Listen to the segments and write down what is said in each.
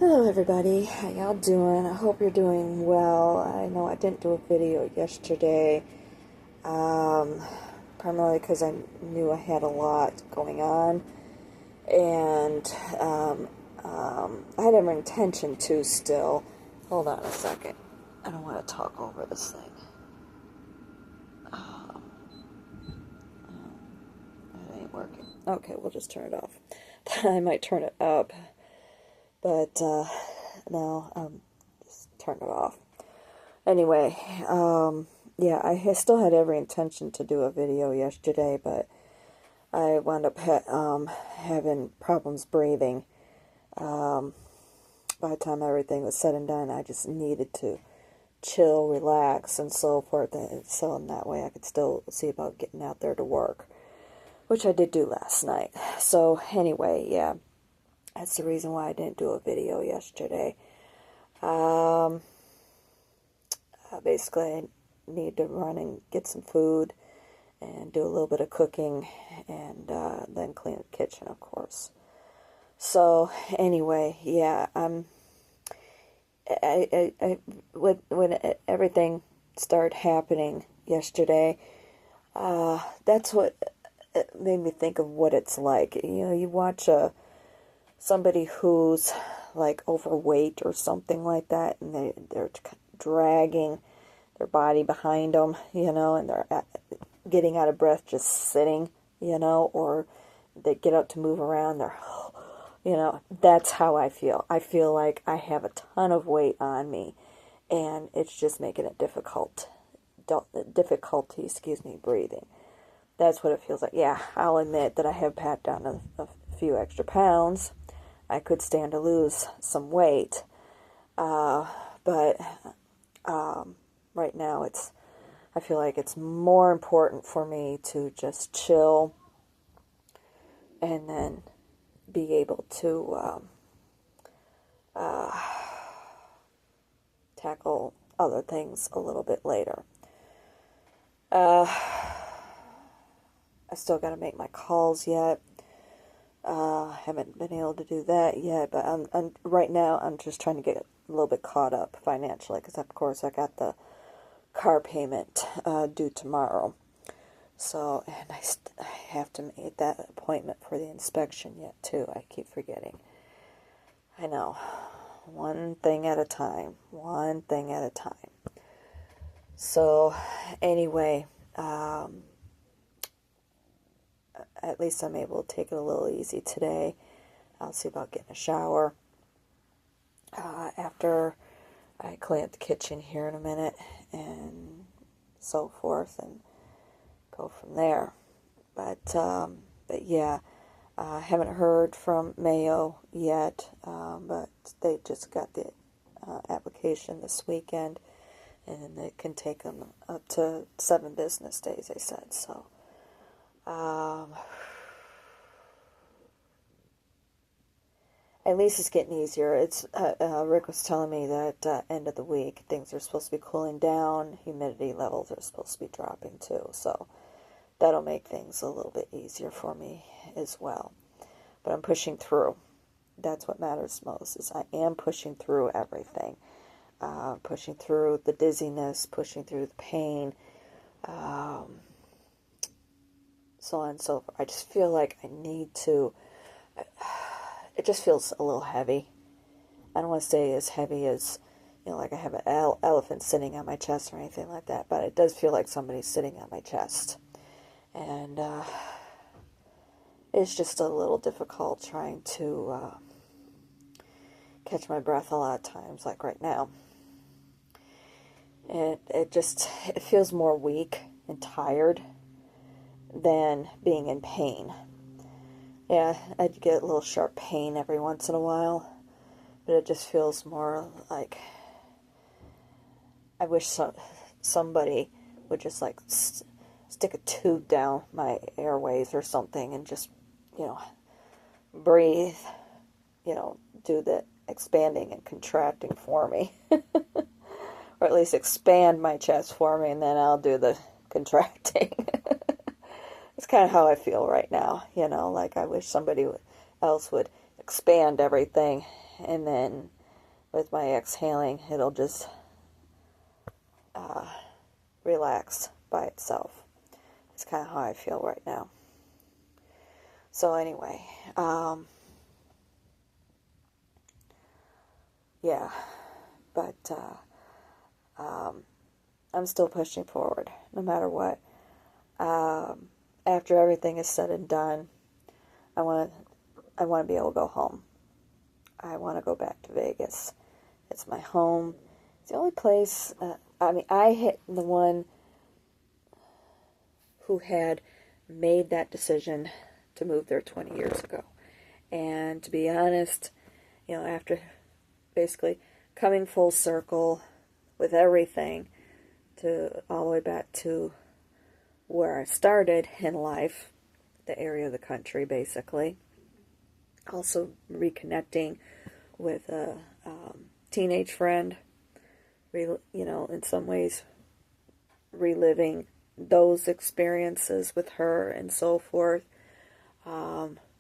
Hello everybody, how y'all doing? I hope you're doing well. I know I didn't do a video yesterday, um, primarily because I knew I had a lot going on, and I had every intention to still. Hold on a second. I don't want to talk over this thing. It ain't working. Okay, we'll just turn it off. I might turn it up, but no, just turn it off. Anyway, yeah, I still had every intention to do a video yesterday, but I wound up having problems breathing. By the time everything was said and done, I just needed to chill, relax, and so forth, and so in that way I could still see about getting out there to work, which I did do last night. So anyway, yeah, that's the reason why I didn't do a video yesterday. Basically, I need to run and get some food and do a little bit of cooking and then clean the kitchen, of course. So anyway, yeah, when everything started happening yesterday, that's what made me think of what it's like. You know, you watch somebody who's like overweight or something like that, and they're dragging their body behind them, you know, and they're getting out of breath just sitting, you know, or they get up to move around, they're, you know, that's how I feel. I feel like I have a ton of weight on me, and it's just making it difficulty, breathing. That's what it feels like. Yeah, I'll admit that I have packed on a few extra pounds. I could stand to lose some weight, but right now I feel like it's more important for me to just chill and then be able to tackle other things a little bit later. I still got to make my calls yet. Haven't been able to do that yet, but right now I'm just trying to get a little bit caught up financially, because of course I got the car payment due tomorrow. So, and I have to make that appointment for the inspection yet too. I keep forgetting. I know. One thing at a time. One thing at a time. So, anyway, at least I'm able to take it a little easy today. I'll see about getting a shower after I clean up the kitchen here in a minute and so forth, and go from there. But yeah, I haven't heard from Mayo yet, but they just got the application this weekend, and it can take them up to 7 business days, they said. So, at least it's getting easier. It's Rick was telling me that end of the week things are supposed to be cooling down, humidity levels are supposed to be dropping too, so that'll make things a little bit easier for me as well. But I'm pushing through. That's what matters most, is I am pushing through everything. Pushing through the dizziness, pushing through the pain, so on and so forth. I just feel like I need to, it just feels a little heavy. I don't want to say as heavy as, you know, like I have an elephant sitting on my chest or anything like that, but it does feel like somebody's sitting on my chest. And it's just a little difficult trying to catch my breath a lot of times, like right now. And it feels more weak and tired than being in pain. Yeah, I'd get a little sharp pain every once in a while, but it just feels more like I wish somebody would just like stick a tube down my airways or something and just, you know, breathe, you know, do the expanding and contracting for me. Or at least expand my chest for me, and then I'll do the contracting. It's kind of how I feel right now, you know, like I wish somebody else would expand everything, and then with my exhaling, it'll just relax by itself. It's kind of how I feel right now. So anyway, yeah, but I'm still pushing forward, no matter what. After everything is said and done, I want to be able to go home. I want to go back to Vegas. It's my home. It's the only place. I hit the one who had made that decision to move there 20 years ago. And to be honest, after basically coming full circle with everything to all the way back to where I started in life, the area of the country basically. Also reconnecting with a teenage friend, in some ways reliving those experiences with her and so forth.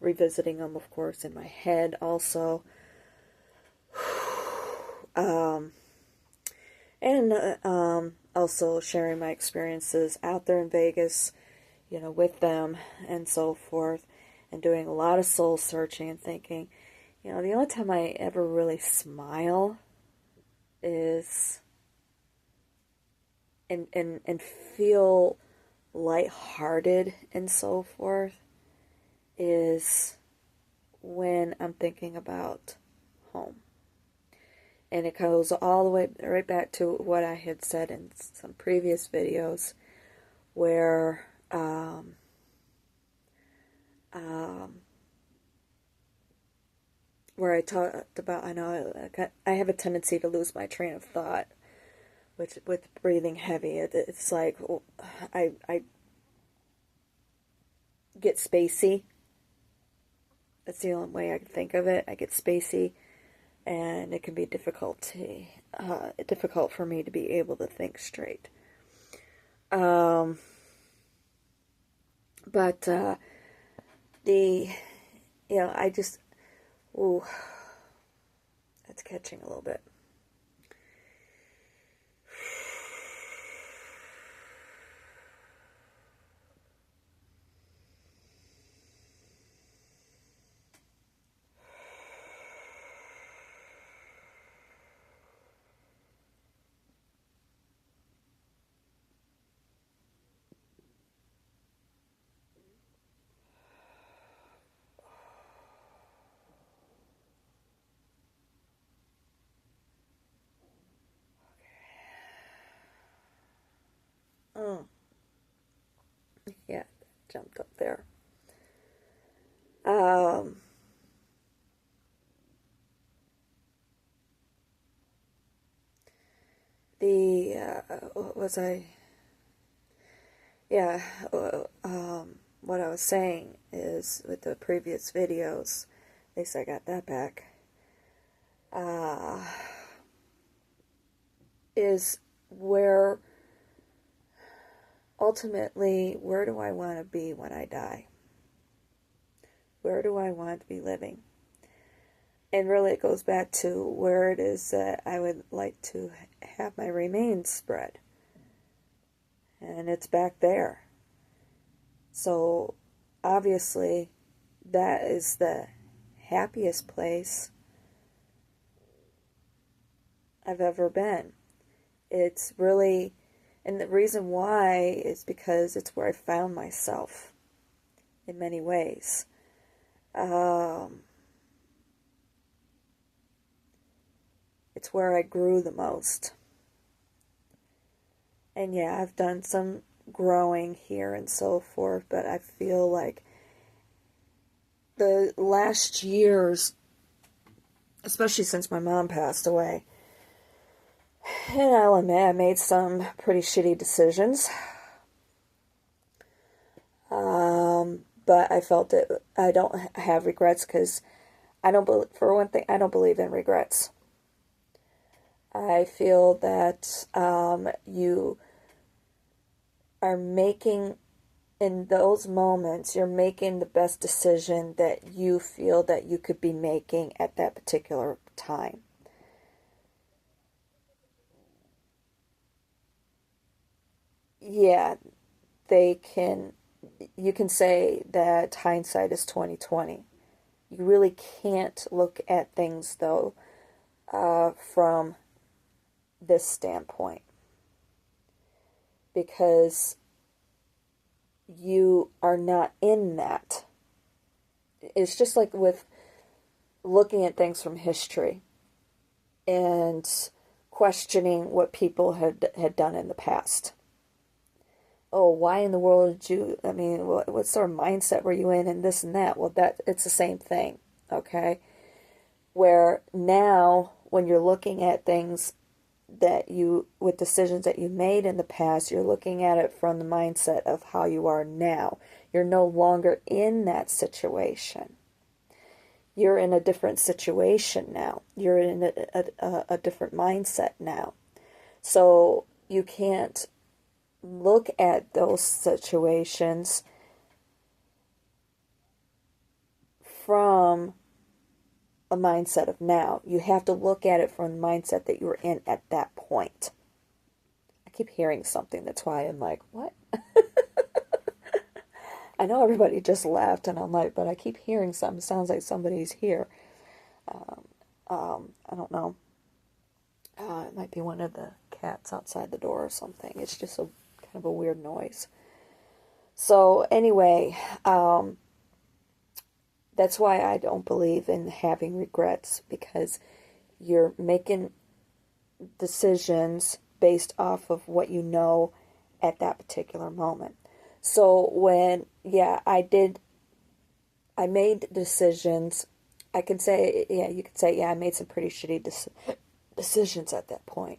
Revisiting them, of course, in my head also. And also sharing my experiences out there in Vegas, with them and so forth, and doing a lot of soul searching and thinking, the only time I ever really smile is and feel lighthearted and so forth is when I'm thinking about home. And it goes all the way right back to what I had said in some previous videos where where I talked about, I have a tendency to lose my train of thought, which with breathing heavy, it's like I get spacey. That's the only way I can think of it. I get spacey, and it can be difficult for me to be able to think straight. But I just, that's catching a little bit. Oh, yeah, jumped up there. What was I? Yeah, what I was saying is with the previous videos, at least I got that back, is where ultimately, where do I want to be when I die? Where do I want to be living? And really it goes back to where it is that I would like to have my remains spread. And it's back there. So obviously that is the happiest place I've ever been. It's really, and the reason why is because it's where I found myself in many ways. It's where I grew the most. And yeah, I've done some growing here and so forth, but I feel like the last years, especially since my mom passed away, and I'll admit I made some pretty shitty decisions. But I felt that I don't have regrets because for one thing, I don't believe in regrets. I feel that you are making, in those moments, you're making the best decision that you feel that you could be making at that particular of time. Yeah, you can say that hindsight is 2020. You really can't look at things though from this standpoint because you are not in that. It's just like with looking at things from history and questioning what people had done in the past. Oh, why in the world did you, I mean, what sort of mindset were you in and this and that? Well, it's the same thing, okay? Where now, when you're looking at things with decisions that you made in the past, you're looking at it from the mindset of how you are now. You're no longer in that situation. You're in a different situation now. You're in a different mindset now. So you can't look at those situations from a mindset of now. You have to look at it from the mindset that you were in at that point. I keep hearing something, that's why I'm like, what? I know everybody just left and I'm like, but I keep hearing something. It sounds like somebody's here. I don't know. It might be one of the cats outside the door or something. It's just a kind of a weird noise. So anyway, that's why I don't believe in having regrets, because you're making decisions based off of what you know at that particular moment. So I made decisions. I can say, you could say, I made some pretty shitty decisions at that point.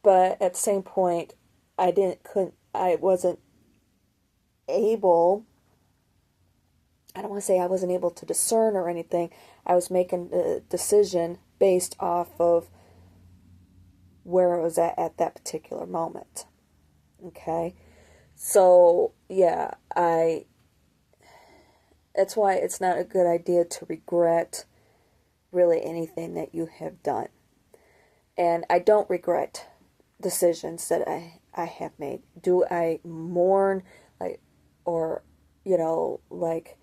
But at the same point, I wasn't able, I don't want to say I wasn't able to discern or anything. I was making a decision based off of where I was at that particular moment. Okay? So, that's why it's not a good idea to regret really anything that you have done. And I don't regret decisions that I have made. Do I mourn, or, like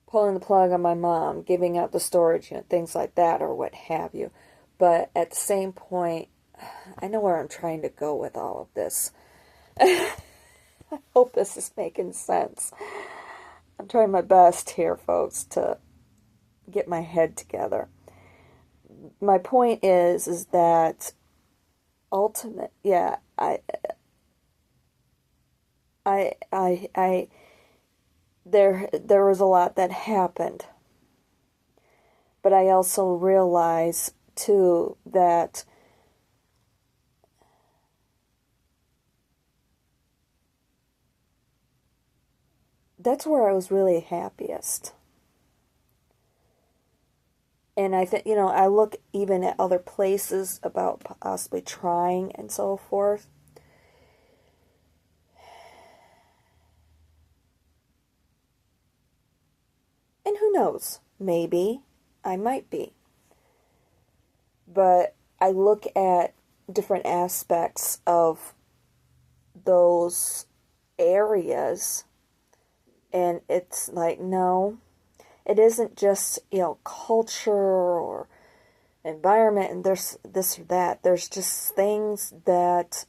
pulling the plug on my mom, giving out the storage unit, things like that, or what have you. But at the same point, I know where I'm trying to go with all of this. I hope this is making sense. I'm trying my best here, folks, to get my head together. My point is that I there was a lot that happened, but I also realize too that that's where I was really happiest. And I think, I look even at other places about possibly trying and so forth. And who knows? Maybe I might be. But I look at different aspects of those areas and it's like, no, it isn't just, culture or environment and there's this or that. There's just things that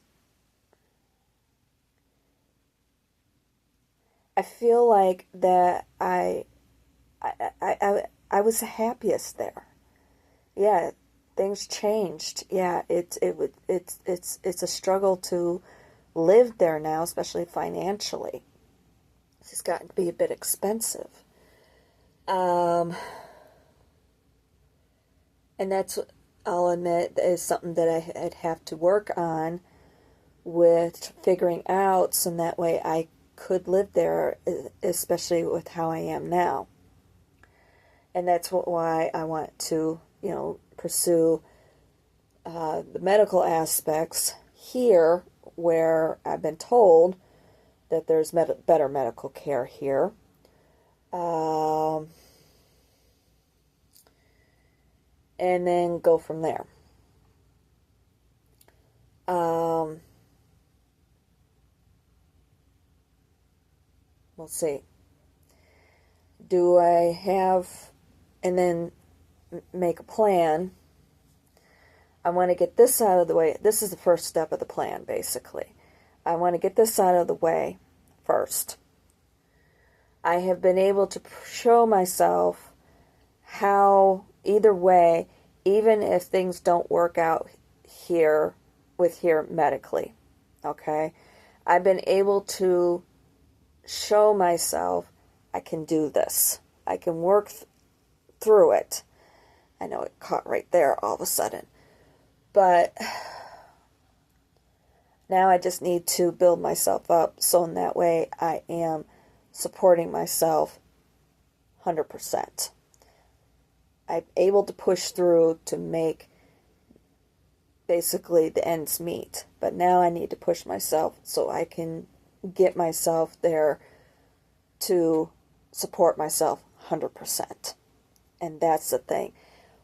I feel like that I was the happiest there. Yeah, things changed. Yeah, it's a struggle to live there now, especially financially. It's gotten to be a bit expensive. And that's, I'll admit, is something that I'd have to work on with figuring out, so that way I could live there, especially with how I am now. And that's why I want to, pursue the medical aspects here, where I've been told that there's better medical care here. and then go from there. We'll see. Do I have, and then make a plan? I want to get this out of the way. This is the first step of the plan, basically. I want to get this out of the way first. I have been able to show myself how, either way, even if things don't work out here medically, okay, I've been able to show myself I can do this. I can work through it. I know it caught right there all of a sudden. But now I just need to build myself up so in that way I am supporting myself 100%. I'm able to push through to make basically the ends meet. But now I need to push myself so I can get myself there to support myself 100%. And that's the thing.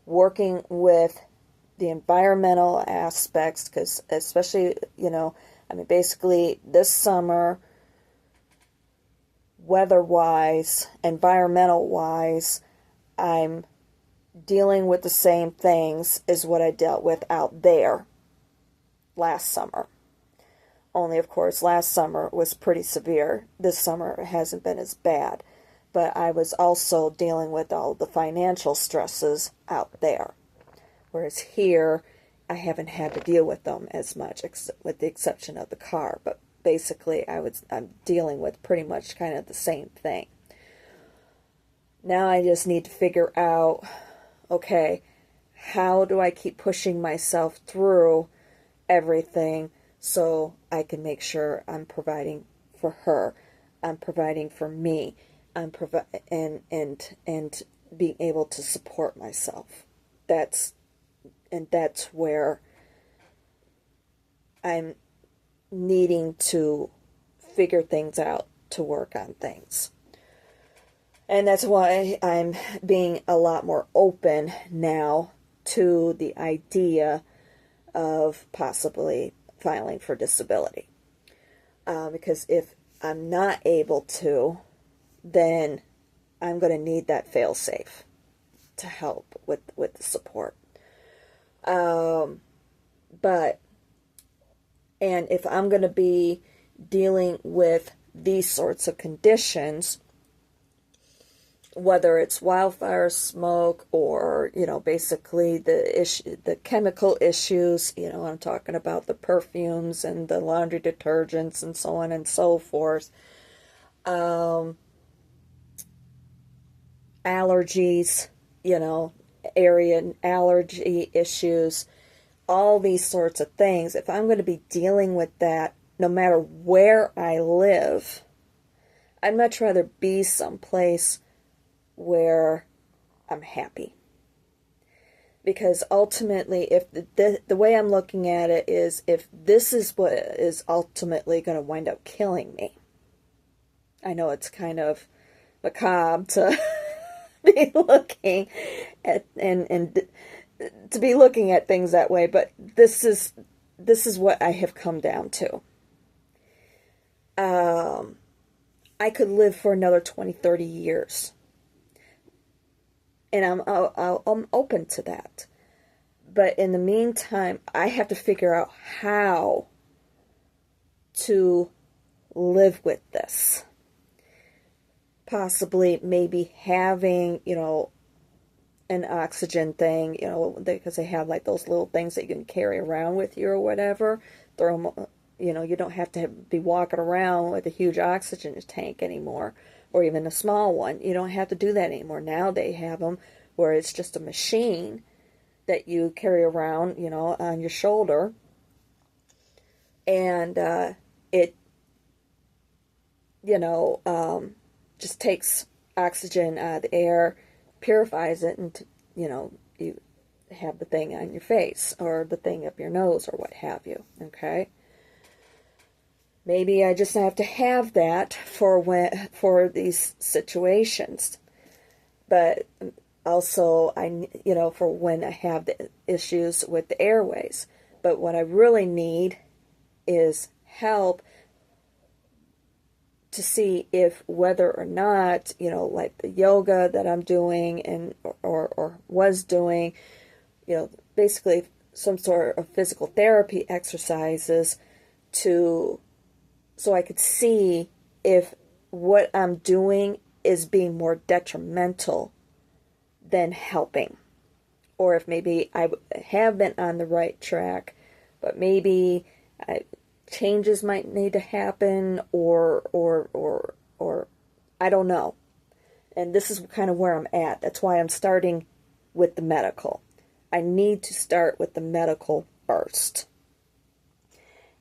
Working with the environmental aspects, because especially, basically this summer, weather-wise, environmental-wise, I'm dealing with the same things as what I dealt with out there last summer. Only, of course, last summer was pretty severe. This summer it hasn't been as bad. But I was also dealing with all the financial stresses out there. Whereas here, I haven't had to deal with them as much, with the exception of the car. But basically, I'm dealing with pretty much kind of the same thing. Now I just need to figure out, okay, how do I keep pushing myself through everything so I can make sure I'm providing for her, I'm providing for me, I'm and being able to support myself. That's where I'm needing to figure things out to work on things. And that's why I'm being a lot more open now to the idea of possibly filing for disability. Because if I'm not able to, then I'm going to need that fail-safe to help with the support. And if I'm going to be dealing with these sorts of conditions, whether it's wildfire smoke or, basically the chemical issues, I'm talking about the perfumes and the laundry detergents and so on and so forth, allergies, area allergy issues, all these sorts of things. If I'm going to be dealing with that, no matter where I live, I'd much rather be someplace where I'm happy. Because ultimately, if the way I'm looking at it is, if this is what is ultimately going to wind up killing me, I know it's kind of macabre to be looking at and to be looking at things that way, but this is what I have come down to. I could live for another 20, 30 years. And I'm open to that. But in the meantime, I have to figure out how to live with this. Possibly maybe having, an oxygen thing, because they have like those little things that you can carry around with you or whatever. Throw them, you don't have to be walking around with a huge oxygen tank anymore, or even a small one. You don't have to do that anymore. Now they have them where it's just a machine that you carry around, on your shoulder. And it, just takes oxygen out of the air, purifies it, and, you have the thing on your face or the thing up your nose or what have you, okay? Maybe I just have to have that for these situations. But also, for when I have the issues with the airways. But what I really need is help to see if whether or not, like the yoga that I'm doing or was doing, basically some sort of physical therapy exercises to so I could see if what I'm doing is being more detrimental than helping, or if maybe I have been on the right track, but maybe changes might need to happen, or I don't know. And this is kind of where I'm at. That's why I'm starting with the medical. I need to start with the medical first.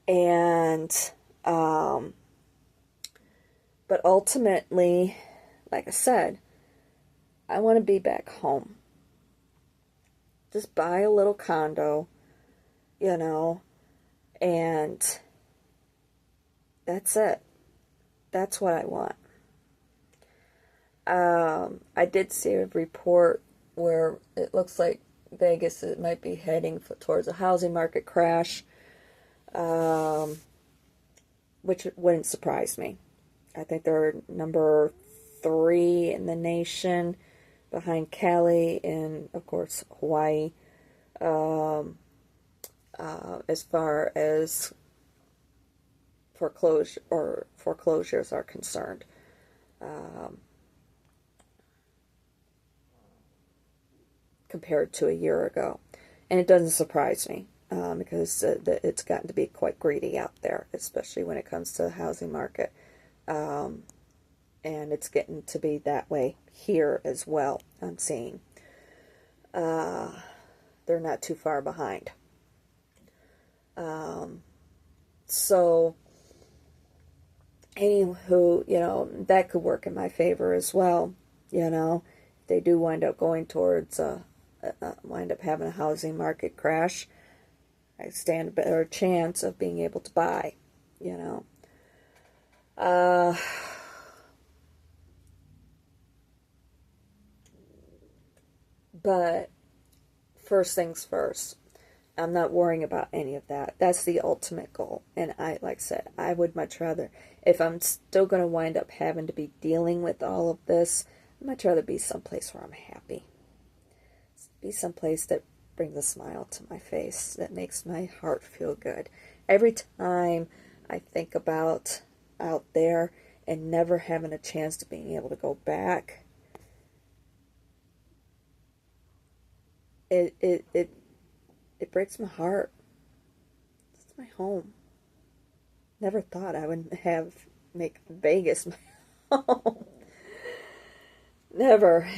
And, but ultimately, like I said, I want to be back home. Just buy a little condo, and that's it. That's what I want. I did see a report where it looks like Vegas might be heading towards a housing market crash, which wouldn't surprise me. I think they're number 3 in the nation, behind Cali and, of course, Hawaii, as far as foreclosures are concerned. Compared to a year ago. And it doesn't surprise me because it's gotten to be quite greedy out there, especially when it comes to the housing market. And it's getting to be that way here as well, I'm seeing. They're not too far behind. So, anywho, that could work in my favor as well. If they do wind up going towards wind up having a housing market crash, I stand a better chance of being able to buy, But first things first, I'm not worrying about any of that. That's the ultimate goal. And like I said, I would much rather, if I'm still going to wind up having to be dealing with all of this, I'd much rather be someplace where I'm happy. Be someplace that brings a smile to my face, that makes my heart feel good. Every time I think about out there and never having a chance to being able to go back, it breaks my heart. It's my home. Never thought I would make Vegas my home. Never.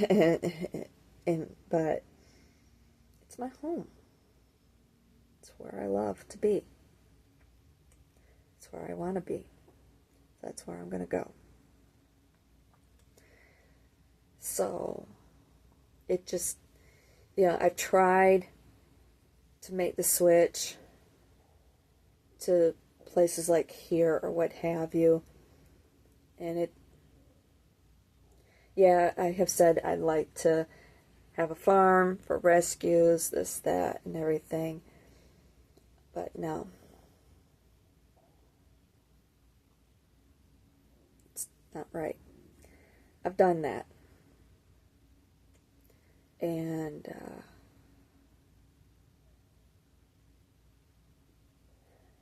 But it's my home. It's where I love to be. It's where I want to be. That's where I'm going to go. So, it just, I've tried to make the switch to places like here or what have you. And I have said I'd like to have a farm for rescues, this, that, and everything. But no. It's not right. I've done that. And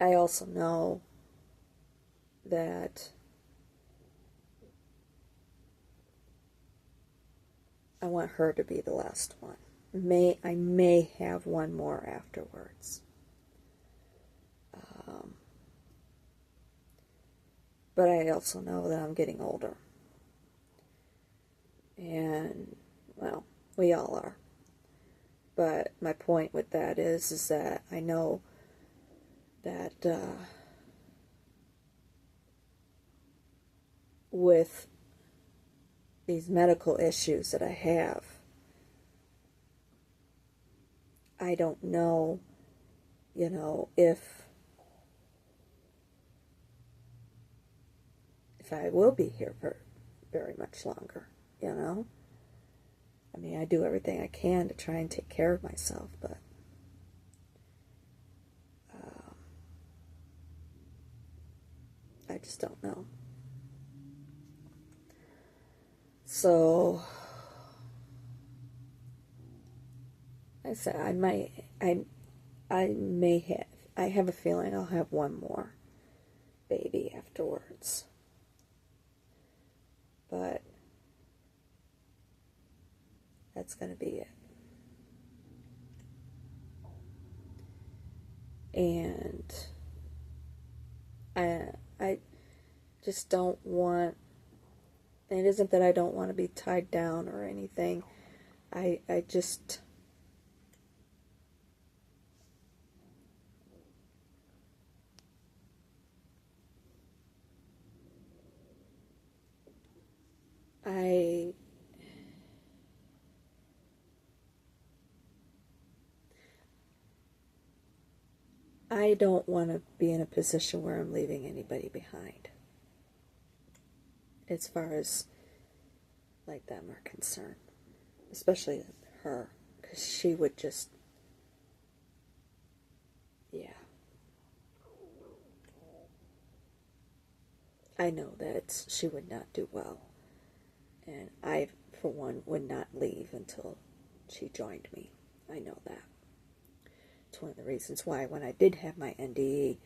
I also know that I want her to be the last one. I may have one more afterwards. But I also know that I'm getting older. And, well, we all are. But my point with that is that I know that with these medical issues that I have, I don't know, if I will be here for very much longer, I I mean, I do everything I can to try and take care of myself, but I just don't know. So I said I may have, I have a feeling I'll have one more baby afterwards. But that's going to be it. And I just don't want, and it isn't that I don't want to be tied down or anything. I just, I I don't want to be in a position where I'm leaving anybody behind as far as like them are concerned, especially her, because she would just, yeah. I know that she would not do well, and I, for one, would not leave until she joined me. I know that. It's one of the reasons why when I did have my NDE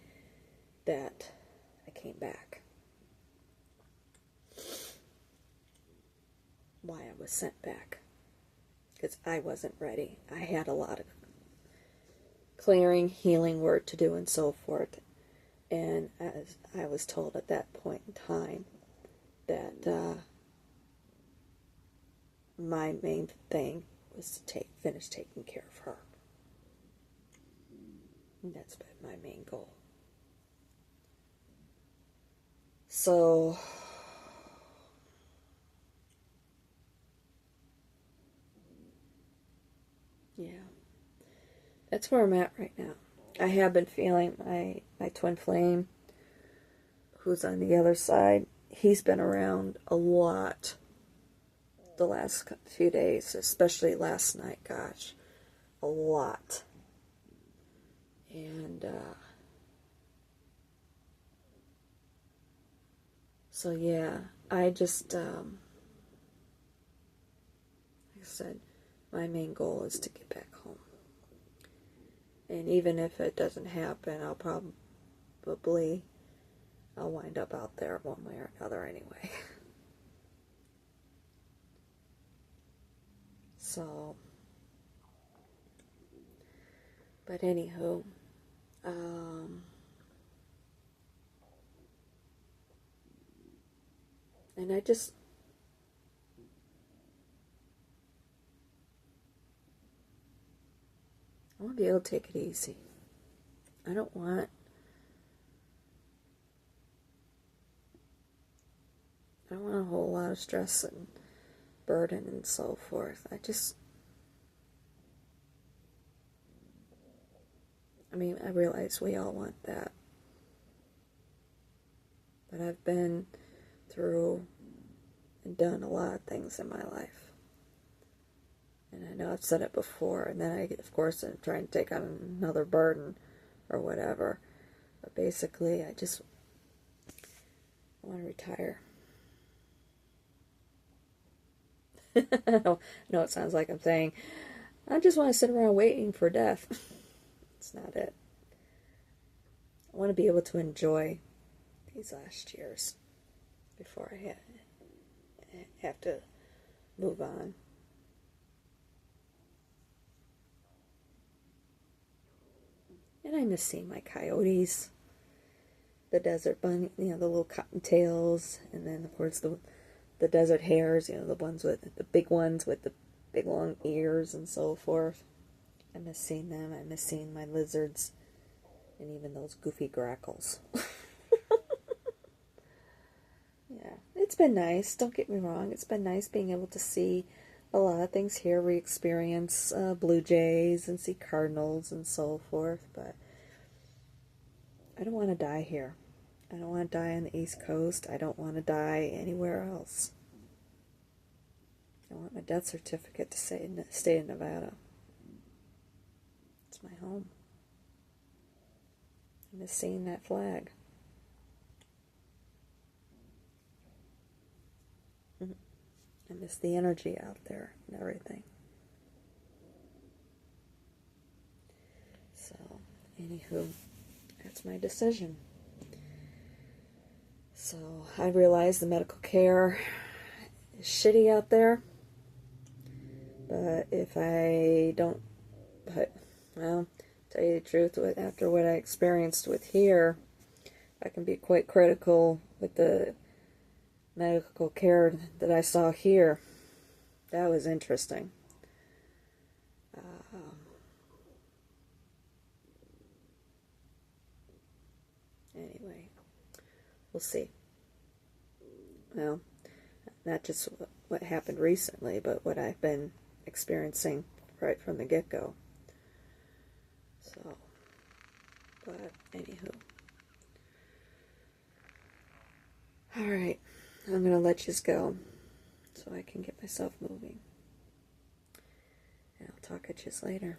that I came back. Why I was sent back. Because I wasn't ready. I had a lot of clearing, healing work to do and so forth. And as I was told at that point in time that my main thing was to finish taking care of her. And that's been my main goal. So, yeah, that's where I'm at right now. I have been feeling my twin flame, who's on the other side. He's been around a lot the last few days, especially last night, gosh, a lot. And so yeah, I just, like I said, my main goal is to get back home. And even if it doesn't happen, I'll wind up out there one way or another anyway. So, but anywho, and I want to be able to take it easy. I don't want a whole lot of stress and burden and so forth. I realize we all want that. But I've been through and done a lot of things in my life. And I know I've said it before, and then of course, I'm trying to take on another burden or whatever. But basically, I want to retire. I know it sounds like I'm saying, I just want to sit around waiting for death. It's not it. I want to be able to enjoy these last years before I have to move on. And I miss seeing my coyotes, the desert bunny, the little cottontails, and then of course the desert hares, the big ones with the big long ears and so forth. I miss seeing them. I miss seeing my lizards and even those goofy grackles. Yeah, it's been nice. Don't get me wrong. It's been nice being able to see a lot of things here. We experience blue jays and see cardinals and so forth. But I don't want to die here. I don't want to die on the East Coast. I don't want to die anywhere else. I want my death certificate to say in the state of Nevada. It's my home. I miss seeing that flag. I miss the energy out there and everything. So, anywho, that's my decision. So, I realize the medical care is shitty out there. But if I don't, well, tell you the truth, after what I experienced with here, I can be quite critical with the medical care that I saw here. That was interesting. Anyway, we'll see. Well, not just what happened recently, but what I've been experiencing right from the get-go. So, but anywho. Alright, I'm going to let you go so I can get myself moving. And I'll talk at you later.